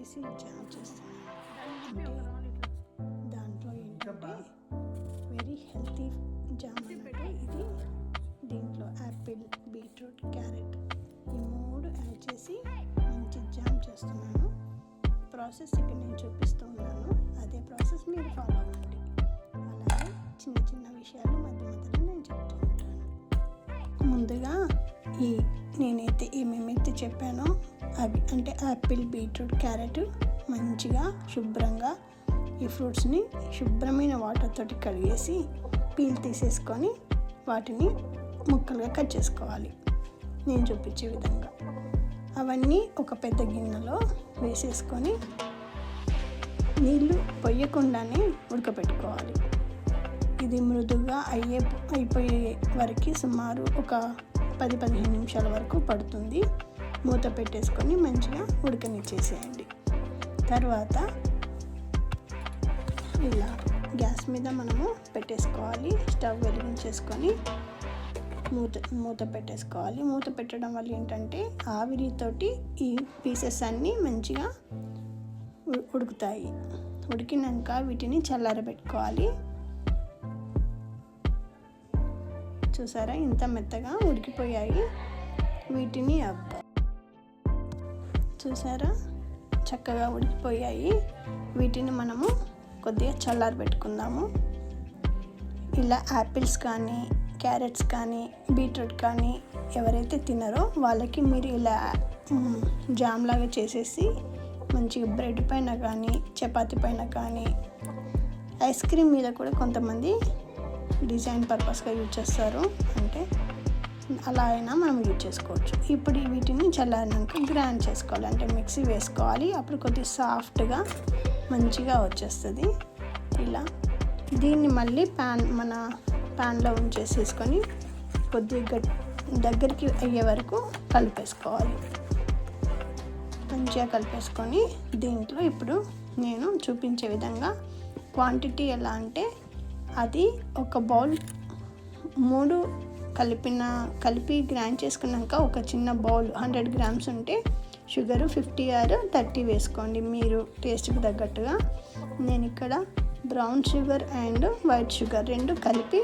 వేసి జామ్ చేస్తున్నాను. అంటే దాంట్లో ఏంటంటే వెరీ హెల్తీ జామ్ అన్నట్టు ఇది. దీంట్లో యాపిల్, బీట్రూట్, క్యారెట్ ఈ 3 యాడ్ చేసి మంచి జామ్ చేస్తున్నాను. ప్రాసెస్ ఇక్కడ నేను చూపిస్తూ ఉన్నాను, అదే ప్రాసెస్ మీరు ఫాలో అవ్వండి. అలాగే చిన్న చిన్న విషయాలు మధ్య మధ్యలో నేను చెప్తూ ఉంటాను. ముందుగా నేనైతే ఏమేమైతే చెప్పానో అవి అంటే యాపిల్, బీట్రూట్, క్యారెట్ మంచిగా శుభ్రంగా ఈ ఫ్రూట్స్ని శుభ్రమైన వాటర్ తోటి కడిగేసి పీల్ తీసేసుకొని వాటిని ముక్కలుగా కట్ చేసుకోవాలి నేను చూపించే విధంగా. అవన్నీ ఒక పెద్ద గిన్నెలో వేసేసుకొని నీళ్ళు పొయ్యకుండానే ఉడకపెట్టుకోవాలి. ఇది మృదుగా అయిపోయే వరకు సుమారు ఒక 10-15 నిమిషాల వరకు పడుతుంది. మూత పెట్టేసుకొని మంచిగా ఉడకనిచ్చేసేయండి. తర్వాత ఇలా గ్యాస్ మీద మనము పెట్టేసుకోవాలి. స్టవ్ వెలిగించేసుకొని మూత పెట్టేసుకోవాలి. మూత పెట్టడం వల్ల ఏంటంటే ఆవిరితోటి ఈ పీసెస్ అన్నీ మంచిగా ఉడుకుతాయి. ఉడికినాక వీటిని చల్లారబెట్టుకోవాలి. చూసారా ఇంత మెత్తగా ఉడికిపోయాయి. వీటిని చూసారా చక్కగా ఉడికిపోయాయి. వీటిని మనము కొద్దిగా చల్లారబెట్టుకుందాము. ఇలా యాపిల్స్ కానీ, క్యారెట్స్ కానీ, బీట్రూట్ కానీ ఎవరైతే తినరో వాళ్ళకి మీరు ఇలా జామ్ లాగా చేసేసి మంచిగా బ్రెడ్ పైన కానీ, చపాతీ పైన కానీ, ఐస్ క్రీమ్ మీద కూడా కొంతమంది డిజైన్ పర్పస్గా యూజ్ చేస్తారు. అంటే అలా అయినా మనం యూజ్ చేసుకోవచ్చు. ఇప్పుడు వీటిని చల్లారినాక గ్రైండ్ చేసుకోవాలి, అంటే మిక్సీ వేసుకోవాలి. అప్పుడు కొద్దిగా సాఫ్ట్గా మంచిగా వచ్చేస్తుంది. ఇలా దీన్ని మళ్ళీ మన ప్యాన్లో ఉంచేసేసుకొని కొద్దిగా దగ్గరికి అయ్యే వరకు కలిపేసుకోవాలి. మంచిగా కలిపేసుకొని దీంట్లో ఇప్పుడు నేను చూపించే విధంగా క్వాంటిటీ ఎలా అంటే అది ఒక బౌల్ 3 కలిపి గ్రైండ్ చేసుకున్నాక ఒక చిన్న బౌల్ 100 గ్రామ్స్ ఉంటే షుగరు 50 or 30 వేసుకోండి మీరు టేస్ట్కి తగ్గట్టుగా. నేను ఇక్కడ brown sugar and white sugar 2 కలిపి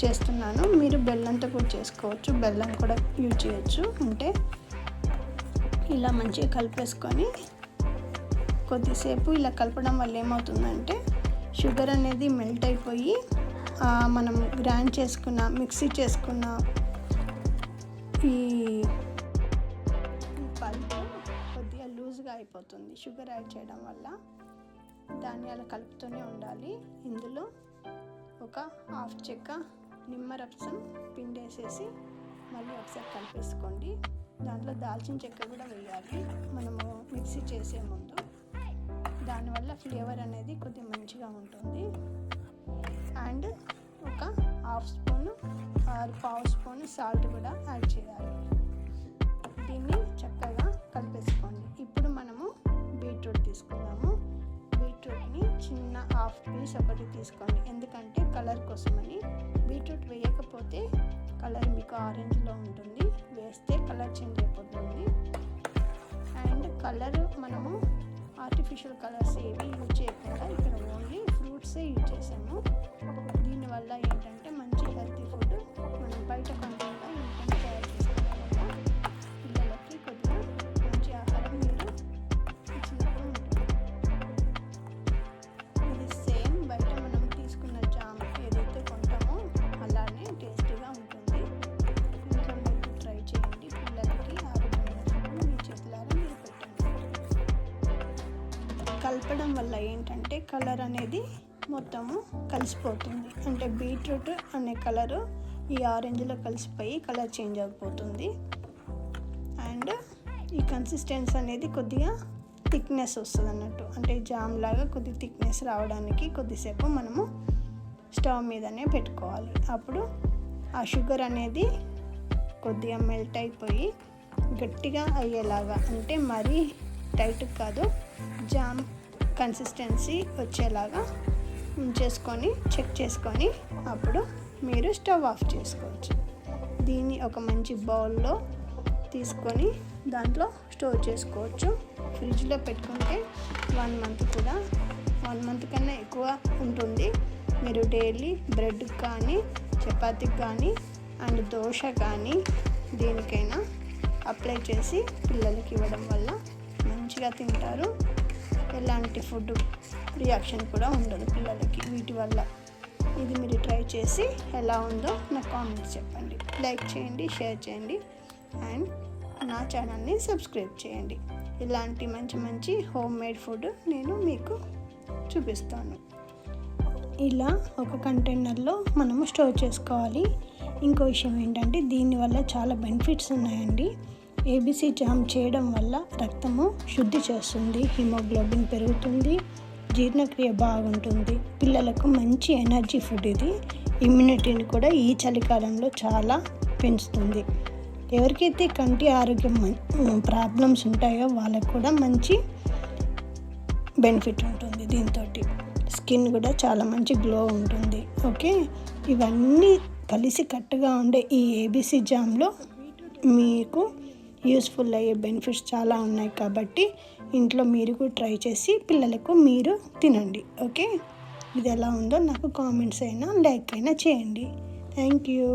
చేస్తున్నాను. మీరు బెల్లంతో కూడా చేసుకోవచ్చు, బెల్లం కూడా యూజ్ చేయొచ్చు. అంటే ఇలా మంచిగా కలిపేసుకొని కొద్దిసేపు ఇలా కలపడం వల్ల ఏమవుతుందంటే షుగర్ అనేది మెల్ట్ అయిపోయి మనం గ్రైండ్ చేసుకున్న మిక్సీ చేసుకున్న ఈ పల్ప్ కొద్దిగా లూజ్గా అయిపోతుంది షుగర్ యాడ్ చేయడం వల్ల. దాన్ని అలా కలుపుతూనే ఉండాలి. ఇందులో ఒక 1/2 చెక్క నిమ్మరసం పిండేసేసి మళ్ళీ ఒకసారి కలిపేసుకోండి. దాంట్లో దాల్చిన చెక్క కూడా వేయాలి మనము మిక్సీ చేసే ముందు. దానివల్ల ఫ్లేవర్ అనేది కొద్దిగా మంచిగా ఉంటుంది. అండ్ ఒక 1/2 స్పూన్ ఆర్ 1/2 స్పూన్ సాల్ట్ కూడా యాడ్ చేయాలి. దీన్ని చక్కగా కలిపేసుకోండి. ఇప్పుడు మనము బీట్రూట్ తీసుకుందాము. బీట్రూట్ని చిన్న 1/2 పీస్ ఒకటి తీసుకోండి, ఎందుకంటే కలర్ కోసమని. బీట్రూట్ వేయకపోతే కలర్ మీకు ఆరెంజ్లో ఉంటుంది, వేస్తే కలర్ చేంజ్ అయిపోతుంది. అండ్ కలర్ మనము ఆర్టిఫిషియల్ కలర్స్ ఏవి యూజ్ చేయకుండా ఇక్కడ ఓన్లీ ఫ్రూట్సే యూజ్ చేసాము. దీనివల్ల ఏంటంటే మంచి హెల్తీ ఫుడ్ మనం బయట కాకుండా ఇంట్లో తయారు చేసుకోవడం వల్ల పిల్లలకి కొద్దిగా మంచి ఆహారం మీరు ఇచ్చినట్టు ఉంటుంది. ఇది సేమ్ బయట మనం తీసుకున్న జామ్ ఏదైతే కొంటామో అలానే టేస్టీగా ఉంటుంది. ఇంట్లో మీరు ట్రై చేయండి. పిల్లలకి ఆరోగ్యమైన ఫుడ్ మీ చేతులారా మీరు పెట్టండి. కలపడం వల్ల ఏంటంటే కలర్ అనేది మొత్తము కలిసిపోతుంది. అంటే బీట్రూట్ అనే కలరు ఈ ఆరెంజ్లో కలిసిపోయి కలర్ చేంజ్ అయిపోతుంది. అండ్ ఈ కన్సిస్టెన్సీ అనేది కొద్దిగా థిక్నెస్ వస్తుంది అన్నట్టు. అంటే జామ్ లాగా కొద్దిగా థిక్నెస్ రావడానికి కొద్దిసేపు మనము స్టవ్ మీదనే పెట్టుకోవాలి. అప్పుడు ఆ షుగర్ అనేది కొద్దిగా మెల్ట్ అయిపోయి గట్టిగా అయ్యేలాగా, అంటే మరీ టైట్ కాదు, జామ్ కన్సిస్టెన్సీ వచ్చేలాగా ఉంచేసుకొని చెక్ చేసుకొని అప్పుడు మీరు స్టవ్ ఆఫ్ చేసుకోవచ్చు. దీన్ని ఒక మంచి బౌల్లో తీసుకొని దాంట్లో స్టోర్ చేసుకోవచ్చు. ఫ్రిడ్జ్లో పెట్టుకుంటే 1 మంత్ కూడా 1 మంత్ కన్నా ఎక్కువ ఉంటుంది. మీరు డైలీ బ్రెడ్కి కానీ చపాతీకి కానీ అండ్ దోశ కానీ దేనికైనా అప్లై చేసి పిల్లలకి ఇవ్వడం వల్ల మంచిగా తింటారు. ఎలాంటి ఫుడ్ రియాక్షన్ కూడా ఉండదు పిల్లలకి వీటి వల్ల. ఇది మీరు ట్రై చేసి ఎలా ఉందో నాకు కామెంట్స్ చెప్పండి. లైక్ చేయండి, షేర్ చేయండి అండ్ నా ఛానల్ని సబ్స్క్రైబ్ చేయండి. ఇలాంటి మంచి మంచి హోమ్ మేడ్ ఫుడ్ నేను మీకు చూపిస్తాను. ఇలా ఒక కంటైనర్లో మనము స్టోర్ చేసుకోవాలి. ఇంకో విషయం ఏంటంటే దీనివల్ల చాలా బెనిఫిట్స్ ఉన్నాయండి. ఏబీసీ జామ్ చేయడం వల్ల రక్తము శుద్ధి చేస్తుంది, హిమోగ్లోబిన్ పెరుగుతుంది, జీర్ణక్రియ బాగుంటుంది. పిల్లలకు మంచి ఎనర్జీ ఫుడ్ ఇది. ఇమ్యూనిటీని కూడా ఈ చలికాలంలో చాలా పెంచుతుంది. ఎవరికైతే కంటి ఆరోగ్యం ప్రాబ్లమ్స్ ఉంటాయో వాళ్ళకు కూడా మంచి బెనిఫిట్ ఉంటుంది. దీంతో స్కిన్ కూడా చాలా మంచి గ్లో ఉంటుంది. ఓకే, ఇవన్నీ కలిసి కట్టుగా ఉండే ఈ ఏబీసీ జామ్లో మీకు యూస్ఫుల్ అయ్యే బెనిఫిట్స్ చాలా ఉన్నాయి కాబట్టి ఇంట్లో మీరు కూడా ట్రై చేసి పిల్లలకు మీరు తినండి. ఓకే, ఇది ఎలా ఉందో నాకు కామెంట్స్ అయినా లైక్ అయినా చేయండి. Thank you.